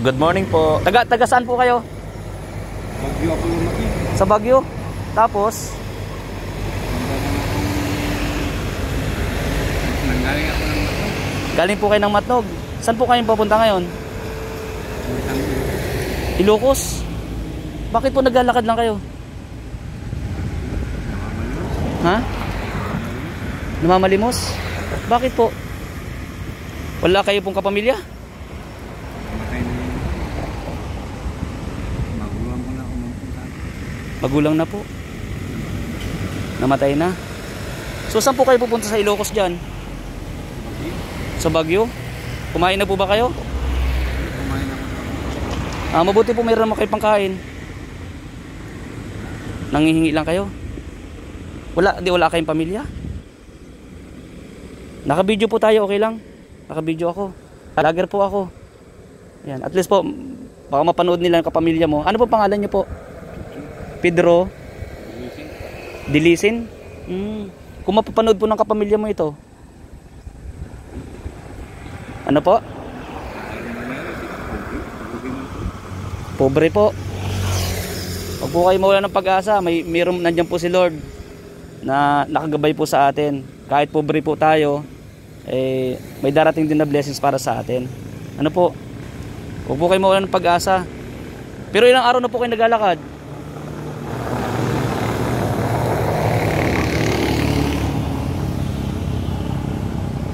Good morning po. Taga saan po kayo? Bagyo ako lumaki. Sa Baguio. Tapos Nanggaling ako ng Matnog. galing po kayo ng Matnog. Saan po kayo pupunta ngayon? Ilocos. Bakit po naglalakad lang kayo? Ha? Namamalimos? Bakit po? Wala kayo pong kapamilya? Namatay na yun. Magulang ko na umupunta. Magulang na po. Namatay na. So saan po kayo pupunta sa Ilocos dyan? Sa Baguio? Kumain na po ba kayo? Kumain ako. Mabuti po mayroon naman kayo pangkain. Nanghihingi lang kayo? Wala kayong pamilya? Naka-video po tayo, okay lang? Naka-video ako. Vlogger po ako. Yan, at least po baka mapanood nila ang kapamilya mo. Ano po pangalan niyo po? Pedro Dilisin? Kung mapapanood po ng kapamilya mo ito. Ano po? Pobre po. Huwag po kayo mawala ng pag-asa. Mayroon nandiyan po si Lord na nakagabay po sa atin. Kahit pobre po tayo, may darating din na blessings para sa atin. Ano po? Huwag po kayo mawala ng pag-asa. Pero ilang araw na po kayo naglalakad?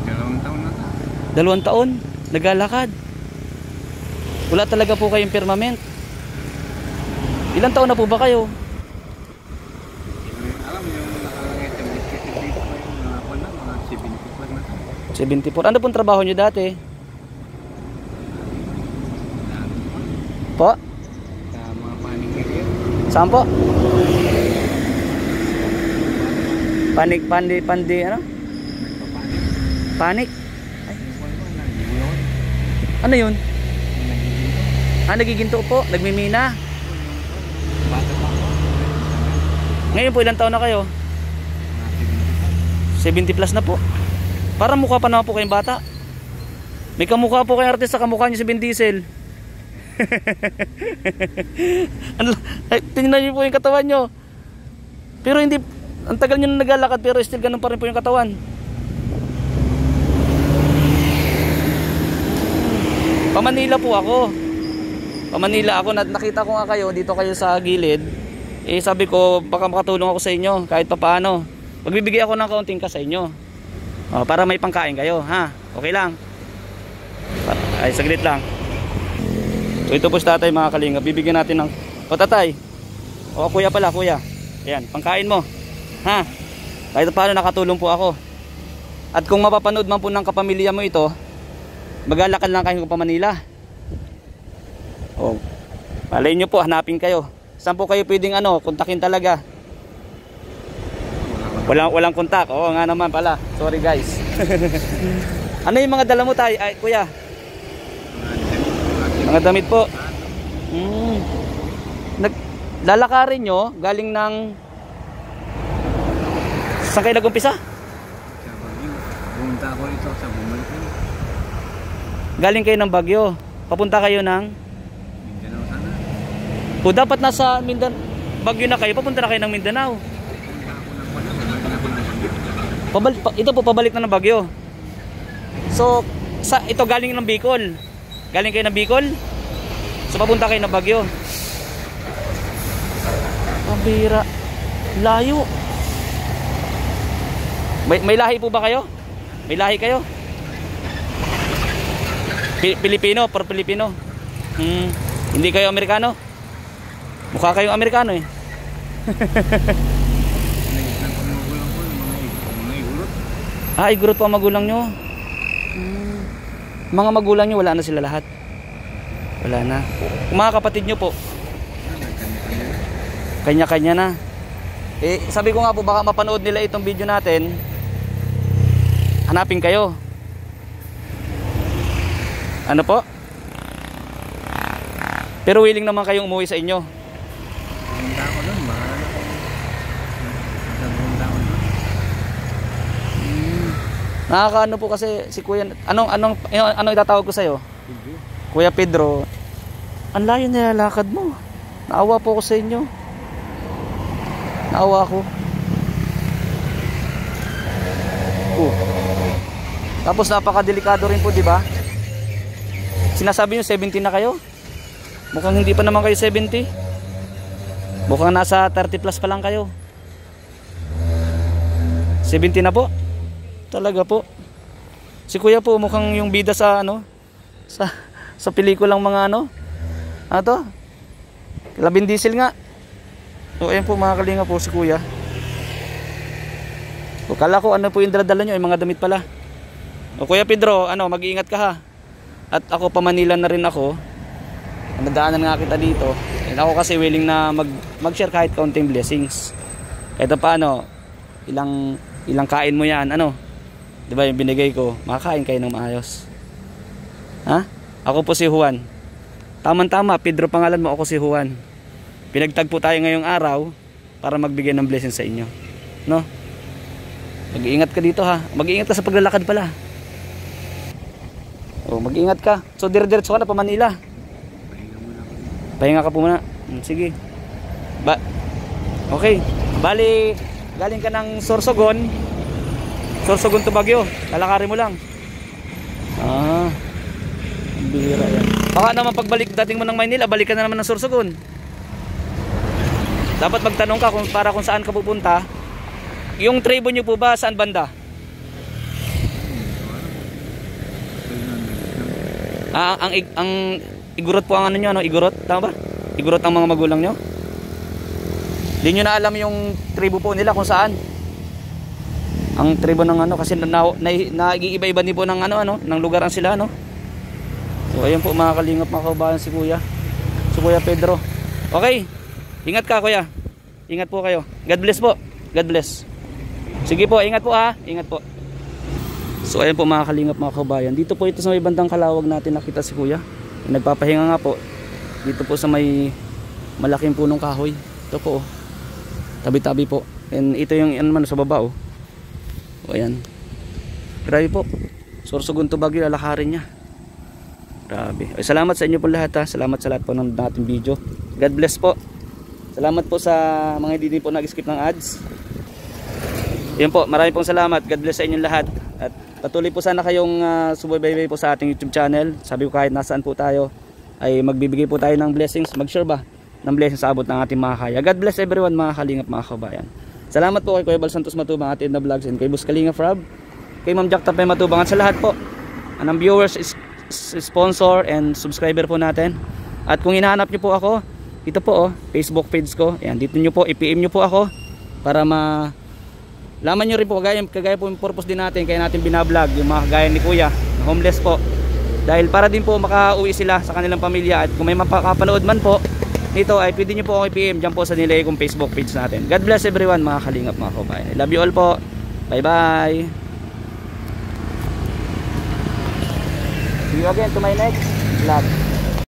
Dalawang taon na. 2 taon naglalakad. Wala talaga po kayong permanent. Ilang taon na po ba kayo? Alam mo yung nakalangit yung biscuit dito pa yung mga ako na, mga 70 plus na. 74. Ano pong trabaho nyo dati? Po? Sa mga paningkir. Saan po? Pandi, ano? Panik? Ano yun? Nagiginto po, nagmimina. Ngayon po, ilang taon na kayo? 70 plus na po. Parang mukha pa naman po kayong bata. May kamukha po kayong artista, kamukha nyo si Vin Diesel. Tingnan nyo po yung katawan nyo. Pero hindi, ang tagal nyo na naglalakad, pero still ganun pa rin po yung katawan. Pamanila po ako. Pamanila ako, nakita ko nga kayo, dito kayo sa gilid. Sabi ko, baka makatulong ako sa inyo, kahit papaano. Magbibigay ako ng kaunting ka sa inyo. Para may pangkain kayo, ha? Okay lang? Ay, saglit lang. So, ito po si tatay, mga kalingap. Bibigyan natin ng... tatay. Kuya pala, kuya. Ayan, pangkain mo. Ha? Kahit paano nakatulong po ako. At kung mapapanood man po ng kapamilya mo ito, maglalakad lang kayo pa Manila. Malay nyo po, hanapin kayo. Saan po kayo pwedeng kontakin talaga? Walang kontak. Oo nga naman pala. Sorry guys. Ano yung mga dala mo tayo? Ay, kuya. Mga damit po. Lalakarin nyo galing ng... Saan kayo nag-umpisa? Sa Baguio. Pumunta ako rito sa bumalik. Galing kayo ng Baguio. Papunta kayo ng... Mindanao sana. O dapat nasa Baguio na kayo. Papunta na kayo ng Mindanao. Ito po pabalik na ng Baguio. So ito galing ng Bicol. Galing kayo ng Bicol. So papunta kayo ng Baguio. Pambira. Layo. May lahi po ba kayo? May lahi kayo? Pilipino, for Pilipino. Hindi kayo Amerikano? Mukha kayong Amerikano eh. Igurot po ang magulang nyo. Mga magulang nyo, wala na sila lahat. Wala na. Mga kapatid nyo po, kanya-kanya na. Sabi ko nga po, baka mapanood nila itong video natin. Hanapin kayo. Ano po? Pero willing naman kayong umuwi sa inyo. Pumunta ako doon, bahala ko. Pumunta ako doon. Nakakaano po kasi si Kuya, anong itatawag ko sa iyo? Kuya Pedro. Ang layo nilalakad mo. Naawa po ako sa inyo. Naawa ako. Tapos napakadelikado rin po, di ba? Sinasabi nyo 70 na kayo? Mukhang hindi pa naman kayo 70. Mukhang nasa 30 plus pa lang kayo. 70 na po. Talaga po. Si kuya po mukhang yung bida sa ano, sa pelikulang mga ano. Ano to? Labing diesel nga. So ayan po mga kalinga po si kuya. O, kala ko ano po yung dala-dala nyo, yung mga damit pala. O Kuya Pedro, ano, mag-iingat ka ha. At ako pa Manila na rin ako. Nadaanan nga kita dito. And ako kasi willing na mag-share kahit kaunting blessings. Kahit paano, ilang kain mo yan, ano? 'Di ba yung binigay ko, makakain kayo ng maayos. Ha? Ako po si Juan. Tama-tama, Pedro pangalan mo, ako si Juan. Pinagtagpo tayo ngayong araw para magbigay ng blessing sa inyo. No? Mag-iingat ka dito ha. Mag-iingat ka sa paglalakad pala. Oh, mag-iingat ka. So dire-diretso ka na pa Manila. Pahinga ka po muna. Sige. Okay. Bali, galing ka ng Sorsogon to Baguio. Lalakarin mo lang. Bira yan. Baka naman pagbalik dating mo ng Maynila, balik ka na naman ng Sorsogon. Dapat magtanong ka kung saan ka pupunta. Yung tribo nyo po ba saan banda? Ang Igorot po ang ano nyo, ano? Igorot, tama ba? Igorot ang mga magulang nyo? Hindi nyo na alam yung tribo po nila kung saan. Ang tribo ng ano, kasi nag-iiba-iba din po ng ano, ng lugar ang sila, no? So ayun po mga kalingap, mga kaubayan si Kuya. Si Kuya Pedro. Okay, ingat ka Kuya. Ingat po kayo. God bless po. God bless. Sige po, ingat po ha. Ingat po. So ayun po mga kalingap, mga kaubayan. Dito po ito sa may bandang Kalawag natin nakita si Kuya. Nagpapahinga nga po. Dito po sa may malaking punong kahoy. Ito po. Tabi-tabi po. And ito yung ano sa baba oh. O ayan. Grabe po. Sorsogon to Baguio, lalakarin niya. Grabe. Ay, salamat sa inyo po lahat ha. Salamat sa lahat po ng ating video. God bless po. Salamat po sa mga hindi po nag-skip ng ads. Yun po, maraming pong salamat. God bless sa inyong lahat. At patuloy po sana kayong subaybay po sa ating YouTube channel. Sabi ko kahit nasaan po tayo ay magbibigay po tayo ng blessings. Mag-share ba ng blessings sa abot ng ating mga kaya. God bless everyone mga kalingap, mga kabayan. Salamat po kay Kuya Bal Santos Matubang at Edna Vlogs, and kay Boss Kalingap Rob, kay Ma'am Jack Tapay Matubang, at sa lahat po ng viewers, sponsor and subscriber po natin. At kung hinahanap nyo po ako, ito po Facebook page ko. Ayan, dito nyo po, i-PM nyo po ako para laman nyo rin po kagaya po yung purpose din natin, kaya natin binablog yung mga kagaya ni Kuya na homeless po, dahil para din po makauwi sila sa kanilang pamilya. At kung may mapakapanood man po nito ay pwede nyo po ako i-PM dyan po sa nilagay kong Facebook page natin. God bless everyone mga kalingap, mga kabayan. I love you all po. Bye bye. See you again to my next vlog.